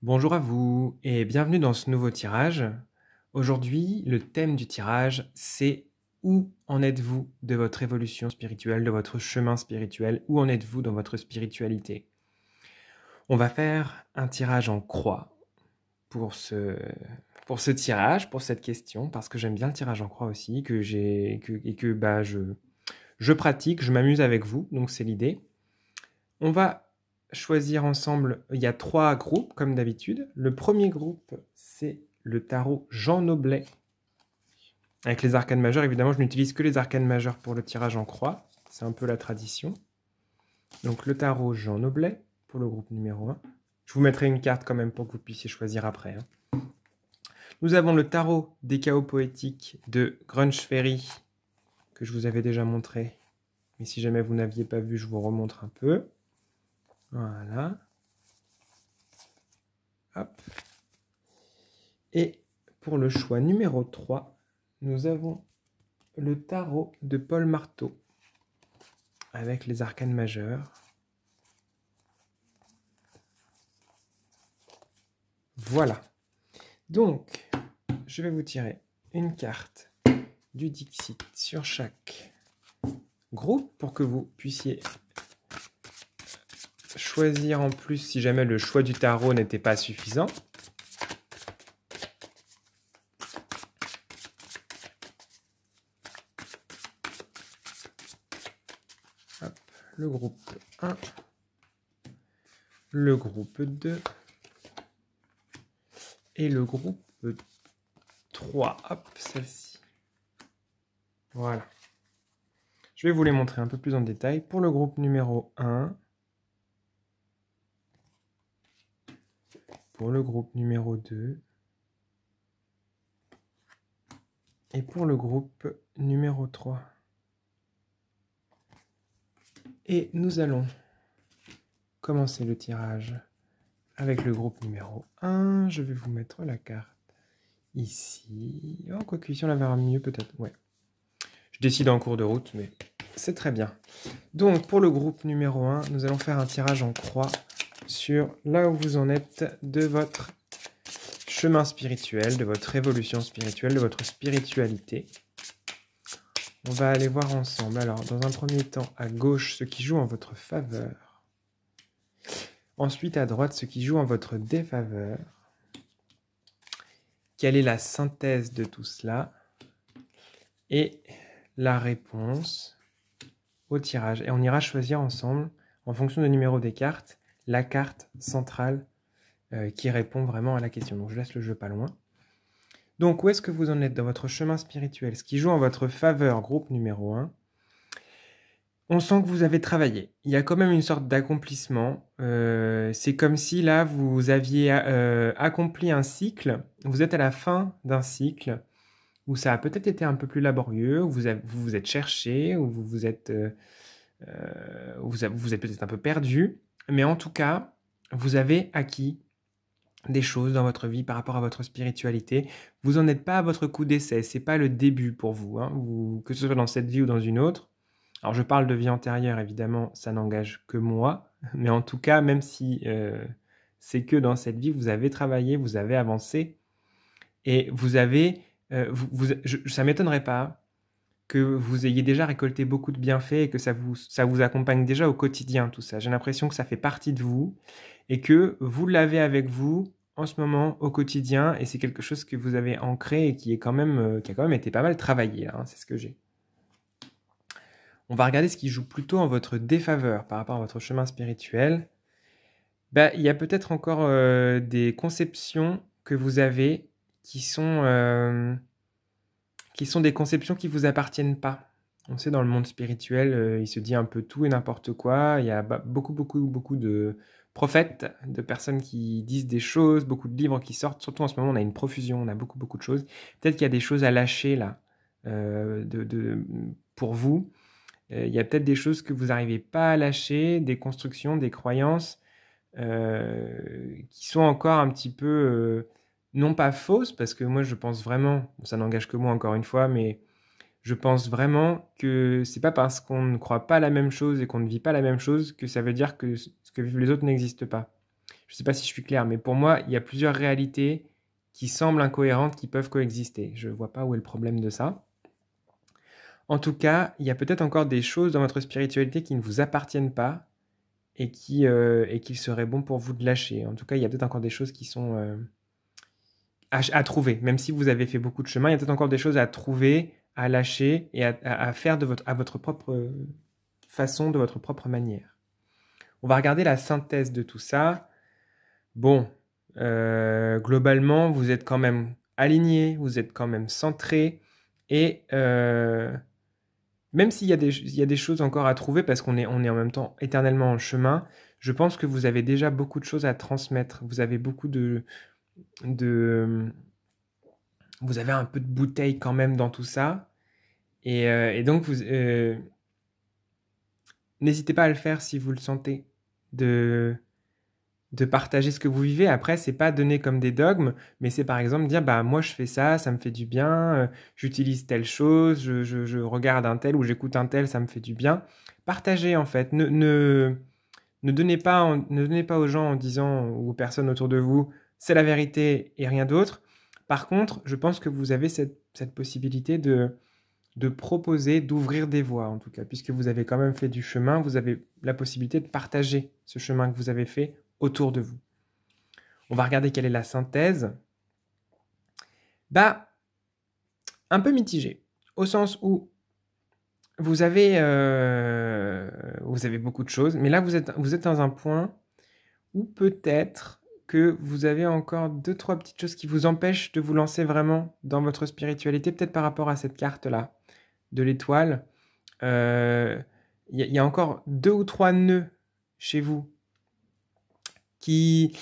Bonjour à vous et bienvenue dans ce nouveau tirage. Aujourd'hui, le thème du tirage, c'est où en êtes-vous de votre évolution spirituelle, de votre chemin spirituel, où en êtes-vous dans votre spiritualité? On va faire un tirage en croix pour ce tirage, pour cette question, parce que j'aime bien le tirage en croix aussi, je pratique, je m'amuse avec vous, donc c'est l'idée. On va choisir ensemble, il y a 3 groupes comme d'habitude. Le premier groupe, c'est le tarot Jean Noblet. Avec les arcanes majeures, évidemment, je n'utilise que les arcanes majeures pour le tirage en croix. C'est un peu la tradition. Donc le tarot Jean Noblet pour le groupe numéro 1. Je vous mettrai une carte quand même pour que vous puissiez choisir après. Nous avons le tarot des chaos poétiques de Grunge Ferry, que je vous avais déjà montré. Mais si jamais vous n'aviez pas vu, je vous remontre un peu. Voilà. Hop. Et pour le choix numéro 3, nous avons le tarot de Paul Marteau avec les arcanes majeures. Voilà. Donc, je vais vous tirer une carte du Dixit sur chaque groupe pour que vous puissiez choisir en plus si jamais le choix du tarot n'était pas suffisant. Hop, le groupe 1, le groupe 2 et le groupe 3. Hop, celle-ci. Voilà. Je vais vous les montrer un peu plus en détail. Pour le groupe numéro 1, pour le groupe numéro 2 et pour le groupe numéro 3. Et nous allons commencer le tirage avec le groupe numéro 1. Je vais vous mettre la carte ici. Oh, quoique ici on la verra mieux peut-être. Ouais. Je décide en cours de route, mais c'est très bien. Donc pour le groupe numéro 1, nous allons faire un tirage en croix sur là où vous en êtes de votre chemin spirituel, de votre évolution spirituelle, de votre spiritualité. On va aller voir ensemble. Alors, dans un premier temps, à gauche, ce qui joue en votre faveur. Ensuite, à droite, ce qui joue en votre défaveur. Quelle est la synthèse de tout cela? Et la réponse au tirage. Et on ira choisir ensemble, en fonction du numéro des cartes, la carte centrale qui répond vraiment à la question. Donc, je laisse le jeu pas loin. Donc, où est-ce que vous en êtes dans votre chemin spirituel? Ce qui joue en votre faveur, groupe numéro 1. On sent que vous avez travaillé. Il y a quand même une sorte d'accomplissement. C'est comme si là, vous aviez accompli un cycle. Vous êtes à la fin d'un cycle où ça a peut-être été un peu plus laborieux, où vous vous êtes cherché, où vous êtes peut-être un peu perdu. Mais en tout cas, vous avez acquis des choses dans votre vie par rapport à votre spiritualité. Vous n'en êtes pas à votre coup d'essai. C'est pas le début pour vous, hein. Que ce soit dans cette vie ou dans une autre. Alors je parle de vie antérieure, évidemment, ça n'engage que moi, mais en tout cas, même si c'est que dans cette vie, vous avez travaillé, vous avez avancé, et vous avez, ça ne m'étonnerait pas que vous ayez déjà récolté beaucoup de bienfaits et que ça vous accompagne déjà au quotidien, tout ça. J'ai l'impression que ça fait partie de vous, et que vous l'avez avec vous en ce moment, au quotidien, et c'est quelque chose que vous avez ancré et qui a quand même été pas mal travaillé, là, hein, c'est ce que j'ai. On va regarder ce qui joue plutôt en votre défaveur par rapport à votre chemin spirituel. Il y a peut-être encore des conceptions que vous avez qui sont des conceptions qui ne vous appartiennent pas. On sait, dans le monde spirituel, il se dit un peu tout et n'importe quoi. Il y a beaucoup de prophètes, de personnes qui disent des choses, beaucoup de livres qui sortent. Surtout en ce moment, on a une profusion, on a beaucoup de choses. Peut-être qu'il y a des choses à lâcher là pour vous. Il y a peut-être des choses que vous n'arrivez pas à lâcher, des constructions, des croyances qui sont encore un petit peu, non pas fausses, parce que moi je pense vraiment, ça n'engage que moi encore une fois, mais je pense vraiment que c'est pas parce qu'on ne croit pas la même chose et qu'on ne vit pas la même chose que ça veut dire que ce que vivent les autres n'existe pas. Je ne sais pas si je suis clair, mais pour moi, il y a plusieurs réalités qui semblent incohérentes, qui peuvent coexister. Je ne vois pas où est le problème de ça. En tout cas, il y a peut-être encore des choses dans votre spiritualité qui ne vous appartiennent pas et qu'il serait bon pour vous de lâcher. En tout cas, il y a peut-être encore des choses qui sont à trouver. Même si vous avez fait beaucoup de chemin, il y a peut-être encore des choses à trouver, à lâcher et à faire à votre propre façon, de votre propre manière. On va regarder la synthèse de tout ça. Bon, globalement, vous êtes quand même aligné, vous êtes quand même centré et même s'il y a des choses encore à trouver, parce qu'on est en même temps éternellement en chemin, je pense que vous avez déjà beaucoup de choses à transmettre. Vous avez beaucoup vous avez un peu de bouteille quand même dans tout ça. Et donc, n'hésitez pas à le faire si vous le sentez, de partager ce que vous vivez. Après, c'est pas donner comme des dogmes, mais c'est par exemple dire, bah moi je fais ça, ça me fait du bien, j'utilise telle chose, je regarde un tel ou j'écoute un tel, ça me fait du bien. Partagez en fait. Ne donnez pas, ne donnez pas aux gens en disant, ou aux personnes autour de vous, c'est la vérité et rien d'autre. Par contre, je pense que vous avez cette possibilité de proposer, d'ouvrir des voies en tout cas, puisque vous avez quand même fait du chemin, vous avez la possibilité de partager ce chemin que vous avez fait autour de vous. On va regarder quelle est la synthèse. Bah, un peu mitigé, au sens où vous avez beaucoup de choses, mais là vous êtes dans un point où peut-être que vous avez encore 2-3 petites choses qui vous empêchent de vous lancer vraiment dans votre spiritualité, peut-être par rapport à cette carte-là, de l'étoile. Il y a encore 2 ou 3 nœuds chez vous qui...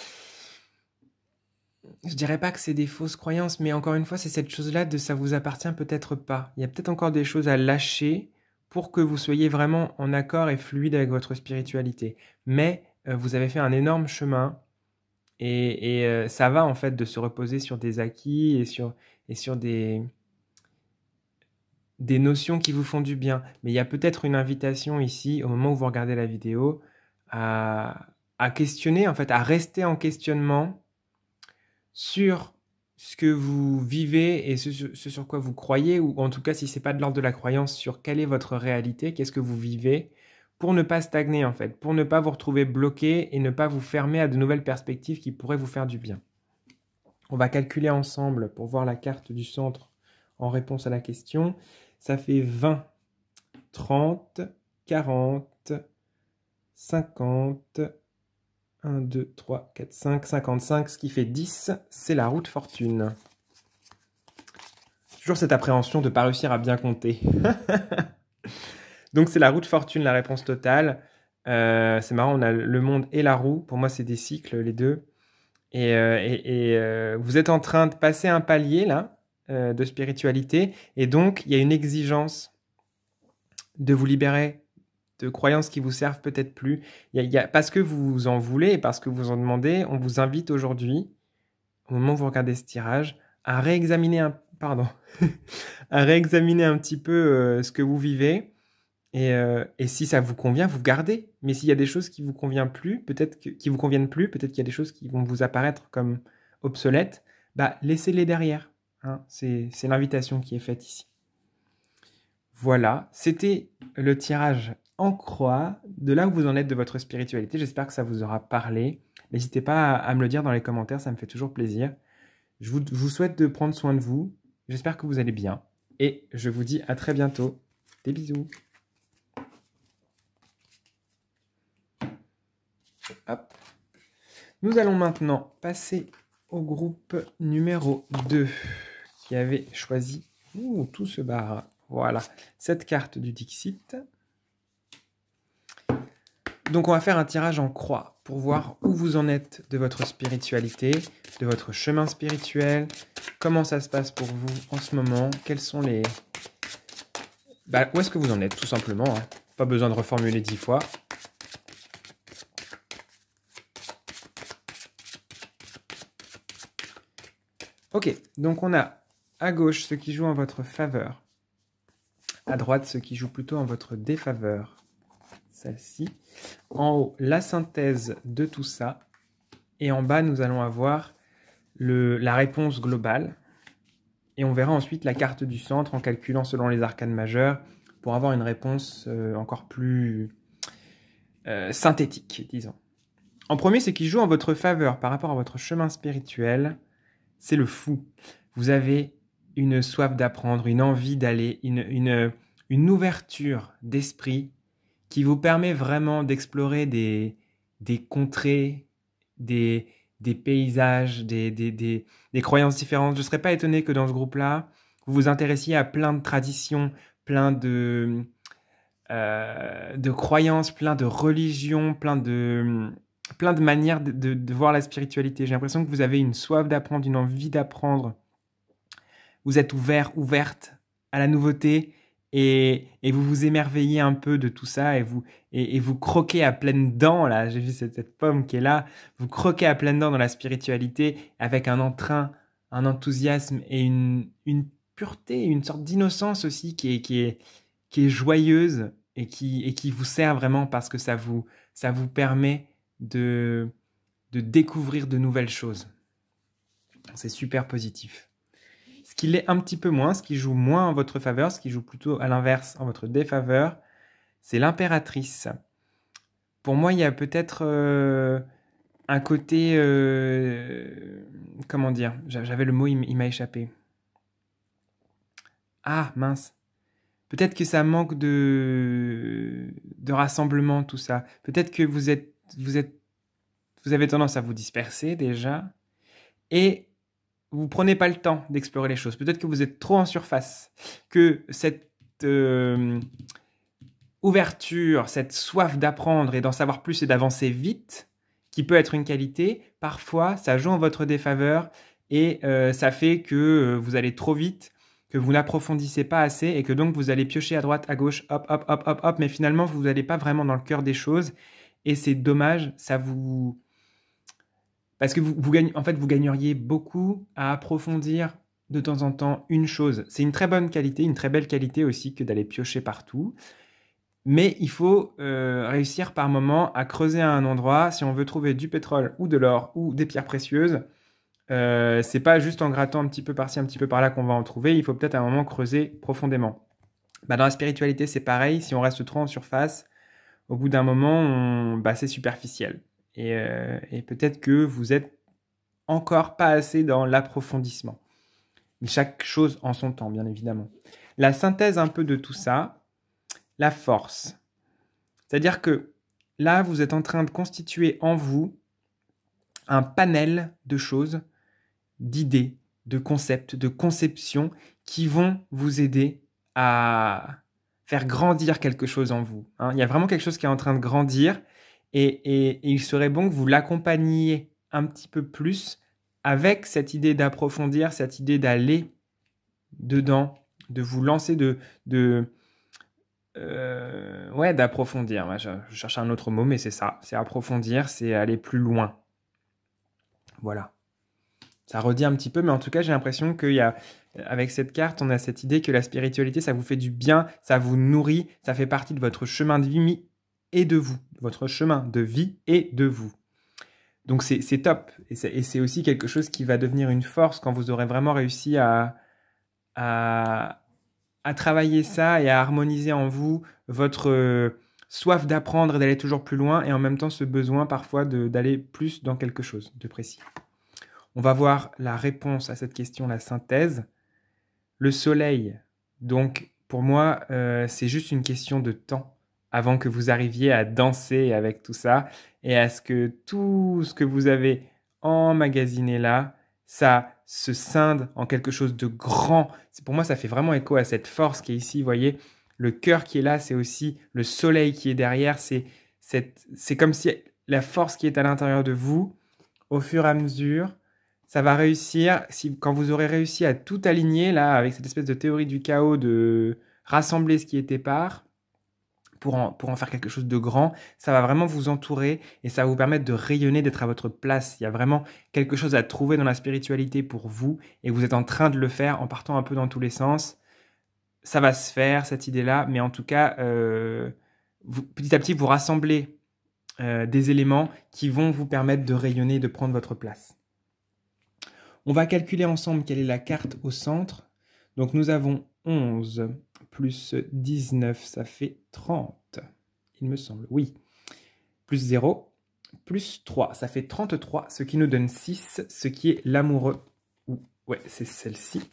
Je dirais pas que c'est des fausses croyances, mais encore une fois, c'est cette chose-là de ça vous appartient peut-être pas. Il y a peut-être encore des choses à lâcher pour que vous soyez vraiment en accord et fluide avec votre spiritualité. Mais vous avez fait un énorme chemin et ça va en fait de se reposer sur des acquis et sur des notions qui vous font du bien. Mais il y a peut-être une invitation ici, au moment où vous regardez la vidéo, à questionner, en fait, à rester en questionnement sur ce que vous vivez et ce sur quoi vous croyez, ou en tout cas, si ce n'est pas de l'ordre de la croyance, sur quelle est votre réalité, qu'est-ce que vous vivez, pour ne pas stagner, en fait, pour ne pas vous retrouver bloqué et ne pas vous fermer à de nouvelles perspectives qui pourraient vous faire du bien. On va calculer ensemble pour voir la carte du centre en réponse à la question. Ça fait 20, 30, 40, 50, 1, 2, 3, 4, 5, 55, ce qui fait 10, c'est la roue de fortune. Toujours cette appréhension de ne pas réussir à bien compter. Donc c'est la roue de fortune, la réponse totale. C'est marrant, on a le monde et la roue. Pour moi, c'est des cycles, les deux. Vous êtes en train de passer un palier, là, de spiritualité. Et donc, il y a une exigence de vous libérer de croyances qui vous servent peut-être plus. Parce que vous en voulez et parce que vous en demandez, on vous invite aujourd'hui, au moment où vous regardez ce tirage, à réexaminer à réexaminer un petit peu ce que vous vivez. Et si ça vous convient, vous gardez. Mais s'il y a des choses qui vous conviennent plus, peut-être qu'il y a des choses qui vont vous apparaître comme obsolètes, bah laissez-les derrière. Hein. C'est l'invitation qui est faite ici. Voilà, c'était le tirage en croix de là où vous en êtes de votre spiritualité. J'espère que ça vous aura parlé. N'hésitez pas à me le dire dans les commentaires, ça me fait toujours plaisir. Je vous souhaite de prendre soin de vous. J'espère que vous allez bien. Et je vous dis à très bientôt. Des bisous. Hop. Nous allons maintenant passer au groupe numéro 2 qui avait choisi tout ce bar. Voilà, cette carte du Dixit. Donc on va faire un tirage en croix pour voir où vous en êtes de votre spiritualité, de votre chemin spirituel, comment ça se passe pour vous en ce moment, quels sont les... où est-ce que vous en êtes tout simplement, hein. Pas besoin de reformuler 10 fois. Ok, donc on a à gauche ceux qui jouent en votre faveur, à droite ceux qui jouent plutôt en votre défaveur, celle-ci. En haut, la synthèse de tout ça. Et en bas, nous allons avoir la réponse globale. Et on verra ensuite la carte du centre en calculant selon les arcanes majeures pour avoir une réponse encore plus synthétique, disons. En premier, ce qui joue en votre faveur par rapport à votre chemin spirituel, c'est le fou. Vous avez une soif d'apprendre, une envie d'aller, une ouverture d'esprit qui vous permet vraiment d'explorer des contrées, des paysages, des croyances différentes. Je ne serais pas étonné que dans ce groupe-là, vous vous intéressiez à plein de traditions, plein de croyances, plein de religions, plein de manières de voir la spiritualité. J'ai l'impression que vous avez une soif d'apprendre, une envie d'apprendre. Vous êtes ouverte à la nouveauté et vous vous émerveillez un peu de tout ça et vous croquez à pleines dents, là, j'ai vu cette pomme qui est là, vous croquez à pleines dents dans la spiritualité avec un entrain, un enthousiasme et une pureté, une sorte d'innocence aussi qui est joyeuse et qui vous sert vraiment parce que ça vous permet de découvrir de nouvelles choses. C'est super positif. Ce qui l'est un petit peu moins, ce qui joue moins en votre faveur, ce qui joue plutôt à l'inverse en votre défaveur, c'est l'impératrice. Pour moi, il y a peut-être un côté... comment dire? J'avais le mot, il m'a échappé. Ah, mince. Peut-être que ça manque de rassemblement, tout ça. Peut-être que vous avez tendance à vous disperser déjà. Et vous prenez pas le temps d'explorer les choses. Peut-être que vous êtes trop en surface. Que cette ouverture, cette soif d'apprendre et d'en savoir plus et d'avancer vite, qui peut être une qualité, parfois ça joue en votre défaveur et ça fait que vous allez trop vite, que vous n'approfondissez pas assez et que donc vous allez piocher à droite, à gauche, hop, hop, hop, hop, hop, mais finalement vous n'allez pas vraiment dans le cœur des choses et c'est dommage, parce que vous gagneriez beaucoup à approfondir de temps en temps une chose. C'est une très bonne qualité, une très belle qualité aussi que d'aller piocher partout. Mais il faut réussir par moment à creuser à un endroit si on veut trouver du pétrole ou de l'or ou des pierres précieuses. C'est pas juste en grattant un petit peu par-ci, un petit peu par-là qu'on va en trouver. Il faut peut-être à un moment creuser profondément. Dans la spiritualité, c'est pareil. Si on reste trop en surface, au bout d'un moment, c'est superficiel. Et peut-être que vous êtes encore pas assez dans l'approfondissement. Mais chaque chose en son temps, bien évidemment. La synthèse un peu de tout ça, la force. C'est-à-dire que là, vous êtes en train de constituer en vous un panel de choses, d'idées, de concepts, de conceptions qui vont vous aider à faire grandir quelque chose en vous. Il y a vraiment quelque chose qui est en train de grandir et il serait bon que vous l'accompagniez un petit peu plus avec cette idée d'approfondir, cette idée d'aller dedans, de vous lancer, d'approfondir. Je cherche un autre mot, mais c'est ça. C'est approfondir, c'est aller plus loin. Voilà. Ça redit un petit peu, mais en tout cas, j'ai l'impression qu'avec cette carte, on a cette idée que la spiritualité, ça vous fait du bien, ça vous nourrit, ça fait partie de votre chemin de vie et de vous. Votre chemin de vie et de vous. Donc c'est top. Et c'est aussi quelque chose qui va devenir une force quand vous aurez vraiment réussi à travailler ça et à harmoniser en vous votre soif d'apprendre et d'aller toujours plus loin et en même temps ce besoin parfois d'aller plus dans quelque chose de précis. On va voir la réponse à cette question, la synthèse. Le soleil, donc pour moi, c'est juste une question de temps avant que vous arriviez à danser avec tout ça et à ce que tout ce que vous avez emmagasiné là, ça se scinde en quelque chose de grand. Pour moi, ça fait vraiment écho à cette force qui est ici, vous voyez. Le cœur qui est là, c'est aussi le soleil qui est derrière. C'est comme si la force qui est à l'intérieur de vous, au fur et à mesure, ça va réussir, quand vous aurez réussi à tout aligner, là, avec cette espèce de théorie du chaos, de rassembler ce qui est épars, pour en faire quelque chose de grand, ça va vraiment vous entourer et ça va vous permettre de rayonner, d'être à votre place. Il y a vraiment quelque chose à trouver dans la spiritualité pour vous et vous êtes en train de le faire en partant un peu dans tous les sens. Ça va se faire, cette idée-là, mais en tout cas, petit à petit, vous rassemblez des éléments qui vont vous permettre de rayonner et de prendre votre place. On va calculer ensemble quelle est la carte au centre. Donc nous avons 11 plus 19, ça fait 30, il me semble, oui. Plus 0, plus 3, ça fait 33, ce qui nous donne 6, ce qui est l'amoureux. Ouais, c'est celle-ci.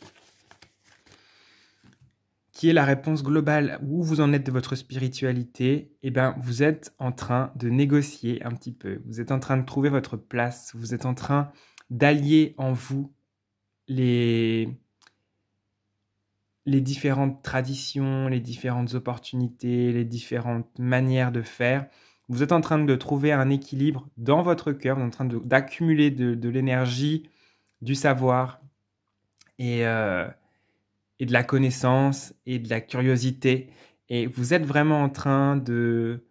Qui est la réponse globale, où vous en êtes de votre spiritualité. Eh bien, vous êtes en train de négocier un petit peu. Vous êtes en train de trouver votre place. Vous êtes en train d'allier en vous les différentes traditions, les différentes opportunités, les différentes manières de faire. Vous êtes en train de trouver un équilibre dans votre cœur. Vous êtes en train d'accumuler de l'énergie, du savoir et de la connaissance et de la curiosité. Et vous êtes vraiment en train de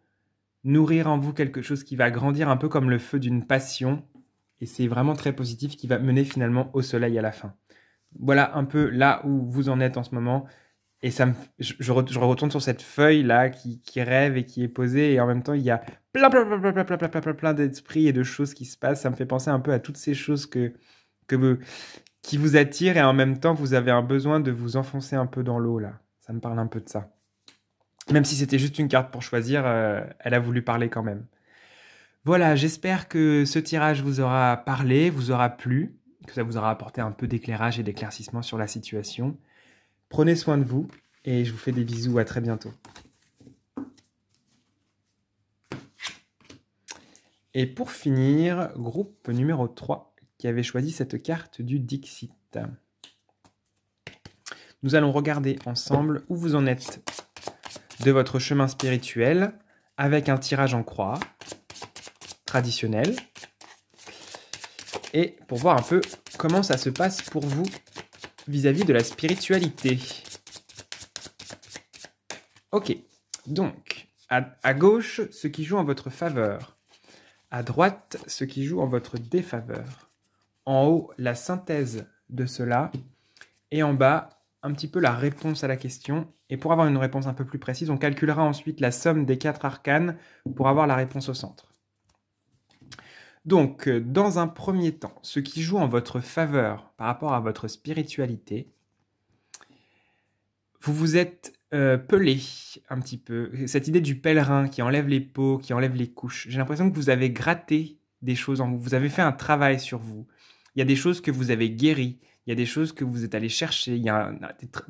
nourrir en vous quelque chose qui va grandir un peu comme le feu d'une passion. Et c'est vraiment très positif, qui va mener finalement au soleil à la fin. Voilà un peu là où vous en êtes en ce moment. Et je retourne sur cette feuille-là qui rêve et qui est posée. Et en même temps, il y a plein d'esprits et de choses qui se passent. Ça me fait penser un peu à toutes ces choses qui vous attirent. Et en même temps, vous avez un besoin de vous enfoncer un peu dans l'eau, là. Ça me parle un peu de ça. Même si c'était juste une carte pour choisir, elle a voulu parler quand même. Voilà, j'espère que ce tirage vous aura parlé, vous aura plu, que ça vous aura apporté un peu d'éclairage et d'éclaircissement sur la situation. Prenez soin de vous et je vous fais des bisous, à très bientôt. Et pour finir, groupe numéro 3 qui avait choisi cette carte du Dixit. Nous allons regarder ensemble où vous en êtes de votre chemin spirituel avec un tirage en croix traditionnel et pour voir un peu comment ça se passe pour vous vis-à-vis de la spiritualité. Ok, donc à gauche, ce qui joue en votre faveur. À droite, ce qui joue en votre défaveur. En haut, la synthèse de cela. Et en bas, un petit peu la réponse à la question. Et pour avoir une réponse un peu plus précise, on calculera ensuite la somme des 4 arcanes pour avoir la réponse au centre. Donc, dans un premier temps, ce qui joue en votre faveur par rapport à votre spiritualité, vous vous êtes pelé un petit peu. Cette idée du pèlerin qui enlève les peaux, qui enlève les couches. J'ai l'impression que vous avez gratté des choses en vous. Vous avez fait un travail sur vous. Il y a des choses que vous avez guéries. Il y a des choses que vous êtes allé chercher. Il y a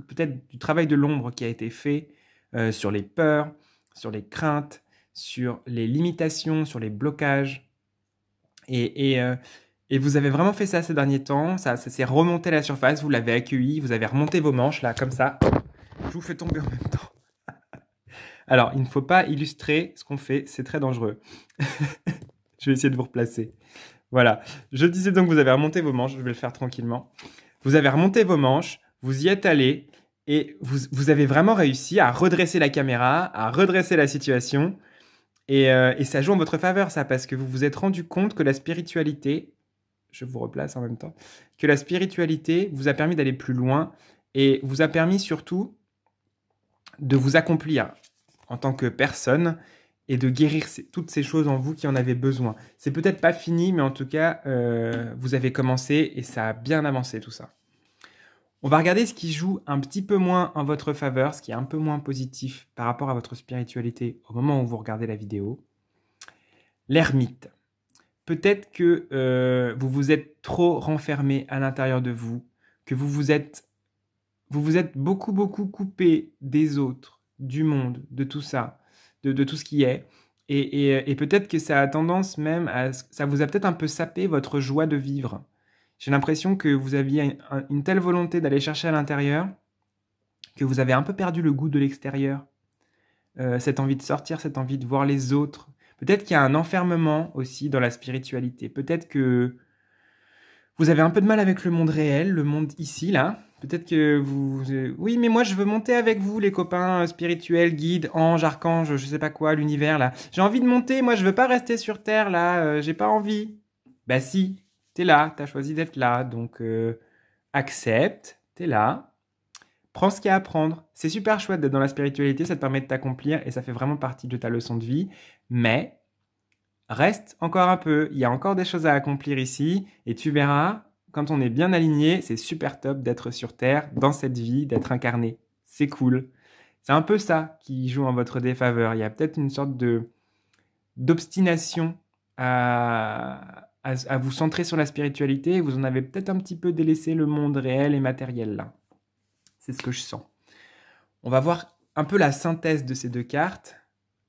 peut-être du travail de l'ombre qui a été fait sur les peurs, sur les craintes, sur les limitations, sur les blocages. Et vous avez vraiment fait ça ces derniers temps. Ça s'est remonté à la surface. Vous l'avez accueilli. Vous avez remonté vos manches là, comme ça. Je vous fais tomber en même temps. Alors, il ne faut pas illustrer ce qu'on fait, c'est très dangereux. Je vais essayer de vous replacer. Voilà. Je disais donc que vous avez remonté vos manches, je vais le faire tranquillement. Vous avez remonté vos manches, vous y êtes allé, et vous avez vraiment réussi à redresser la caméra, à redresser la situation. Et ça joue en votre faveur, ça, parce que vous vous êtes rendu compte que la spiritualité, je vous replace en même temps, que la spiritualité vous a permis d'aller plus loin et vous a permis surtout de vous accomplir en tant que personne et de guérir toutes ces choses en vous qui en avez besoin. C'est peut-être pas fini, mais en tout cas, vous avez commencé et ça a bien avancé tout ça. On va regarder ce qui joue un petit peu moins en votre faveur, ce qui est un peu moins positif par rapport à votre spiritualité au moment où vous regardez la vidéo. L'ermite. Peut-être que vous vous êtes trop renfermé à l'intérieur de vous, que vous vous êtes beaucoup coupé des autres, du monde, de tout ça, de tout ce qui est. Et peut-être que ça a tendance même ça vous a peut-être un peu sapé votre joie de vivre. J'ai l'impression que vous aviez une telle volonté d'aller chercher à l'intérieur que vous avez un peu perdu le goût de l'extérieur. Cette envie de sortir, cette envie de voir les autres. Peut-être qu'il y a un enfermement aussi dans la spiritualité. Peut-être que vous avez un peu de mal avec le monde réel, le monde ici, là. Peut-être que vous... oui, mais moi, je veux monter avec vous, les copains spirituels, guides, anges, archanges, je sais pas quoi, l'univers, là. J'ai envie de monter, moi, je veux pas rester sur Terre, là. J'ai pas envie. Bah si, t'es là, t'as choisi d'être là. Donc, accepte, t'es là. Prends ce qu'il y a à prendre. C'est super chouette d'être dans la spiritualité, ça te permet de t'accomplir et ça fait vraiment partie de ta leçon de vie. Mais reste encore un peu, il y a encore des choses à accomplir ici, et tu verras, quand on est bien aligné, c'est super top d'être sur Terre, dans cette vie, d'être incarné. C'est cool. C'est un peu ça qui joue en votre défaveur. Il y a peut-être une sorte d'obstination à vous centrer sur la spiritualité, et vous en avez peut-être un petit peu délaissé le monde réel et matériel là. C'est ce que je sens. On va voir un peu la synthèse de ces deux cartes.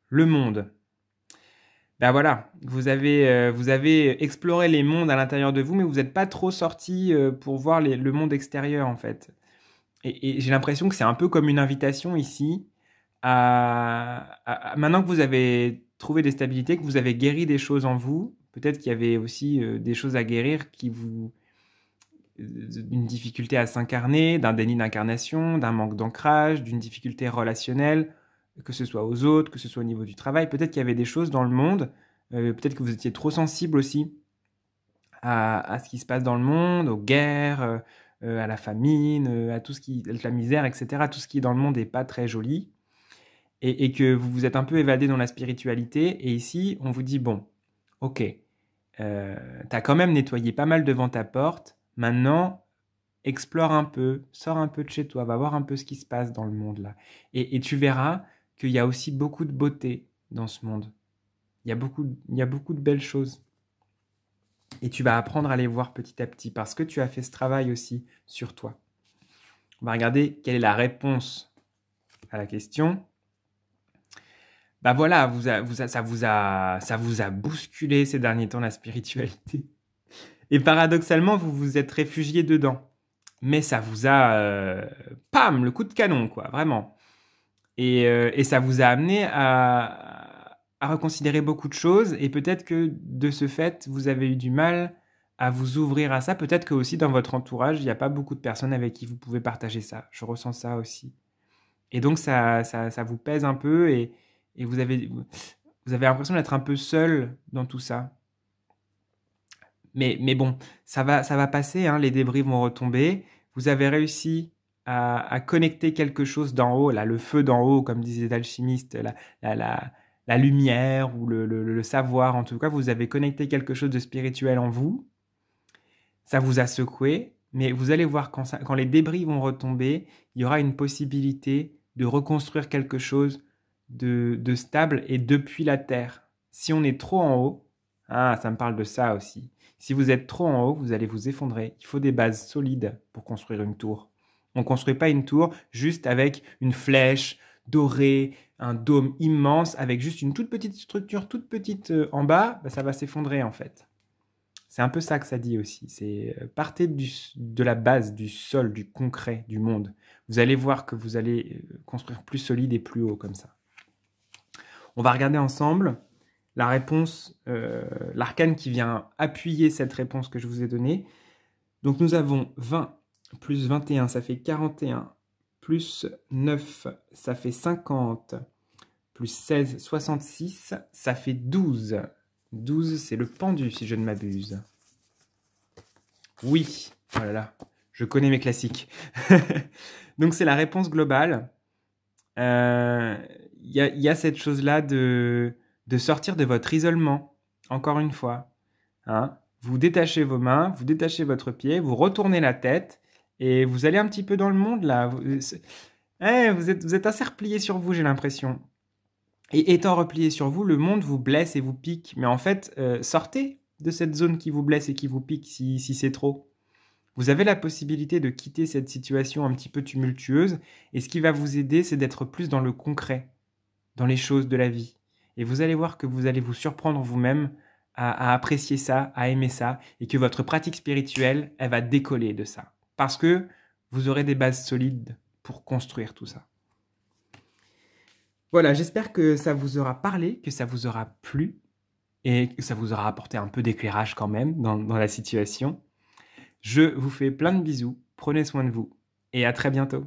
Le monde. Ben voilà, vous avez exploré les mondes à l'intérieur de vous, mais vous n'êtes pas trop sorti pour voir le monde extérieur en fait. Et j'ai l'impression que c'est un peu comme une invitation ici maintenant que vous avez trouvé des stabilités, que vous avez guéri des choses en vous, peut-être qu'il y avait aussi des choses à guérir d'une difficulté à s'incarner, d'un déni d'incarnation, d'un manque d'ancrage, d'une difficulté relationnelle, que ce soit aux autres, que ce soit au niveau du travail. Peut-être qu'il y avait des choses dans le monde, peut-être que vous étiez trop sensible aussi à ce qui se passe dans le monde, aux guerres, à la famine, à la misère, etc. Tout ce qui est dans le monde n'est pas très joli. Et que vous vous êtes un peu évadé dans la spiritualité. Et ici, on vous dit, bon, ok, t'as quand même nettoyé pas mal devant ta porte. Maintenant, explore un peu, sors un peu de chez toi, va voir un peu ce qui se passe dans le monde là. Et tu verras qu'il y a aussi beaucoup de beauté dans ce monde. Il y a beaucoup de belles choses. Et tu vas apprendre à les voir petit à petit parce que tu as fait ce travail aussi sur toi. On va regarder quelle est la réponse à la question. Bah voilà, ça vous a bousculé ces derniers temps la spiritualité. Et paradoxalement, vous vous êtes réfugié dedans. Mais ça vous a, pam, le coup de canon, quoi, vraiment. Et ça vous a amené à reconsidérer beaucoup de choses. Et peut-être que de ce fait, vous avez eu du mal à vous ouvrir à ça. Peut-être que aussi dans votre entourage, il n'y a pas beaucoup de personnes avec qui vous pouvez partager ça. Je ressens ça aussi. Et donc ça vous pèse un peu et vous avez l'impression d'être un peu seul dans tout ça. Mais bon, ça va passer, hein, les débris vont retomber. Vous avez réussi à connecter quelque chose d'en haut, là, le feu d'en haut, comme disaient les alchimistes, la lumière ou le savoir. En tout cas, vous avez connecté quelque chose de spirituel en vous. Ça vous a secoué, mais vous allez voir quand les débris vont retomber, il y aura une possibilité de reconstruire quelque chose de stable et depuis la terre. Si on est trop en haut, ça me parle de ça aussi. Si vous êtes trop en haut, vous allez vous effondrer. Il faut des bases solides pour construire une tour. On ne construit pas une tour juste avec une flèche dorée, un dôme immense, avec juste une toute petite structure, toute petite en bas, ça va s'effondrer en fait. C'est un peu ça que ça dit aussi. C'est partez de la base, du sol, du concret, du monde. Vous allez voir que vous allez construire plus solide et plus haut comme ça. On va regarder ensemble la réponse, l'arcane qui vient appuyer cette réponse que je vous ai donnée. Donc nous avons 20 plus 21, ça fait 41, plus 9, ça fait 50, plus 16, 66, ça fait 12. 12, c'est le pendu, si je ne m'abuse. Oui, oh là là, je connais mes classiques. Donc c'est la réponse globale. Il y a cette chose-là de sortir de votre isolement, encore une fois. Hein, vous détachez vos mains, vous détachez votre pied, vous retournez la tête et vous allez un petit peu dans le monde là. Vous êtes assez replié sur vous, j'ai l'impression. Et étant replié sur vous, le monde vous blesse et vous pique. Mais en fait, sortez de cette zone qui vous blesse et qui vous pique si c'est trop. Vous avez la possibilité de quitter cette situation un petit peu tumultueuse. Et ce qui va vous aider, c'est d'être plus dans le concret, dans les choses de la vie. Et vous allez voir que vous allez vous surprendre vous-même à apprécier ça, à aimer ça, et que votre pratique spirituelle, elle va décoller de ça. Parce que vous aurez des bases solides pour construire tout ça. Voilà, j'espère que ça vous aura parlé, que ça vous aura plu, et que ça vous aura apporté un peu d'éclairage quand même dans la situation. Je vous fais plein de bisous, prenez soin de vous, et à très bientôt.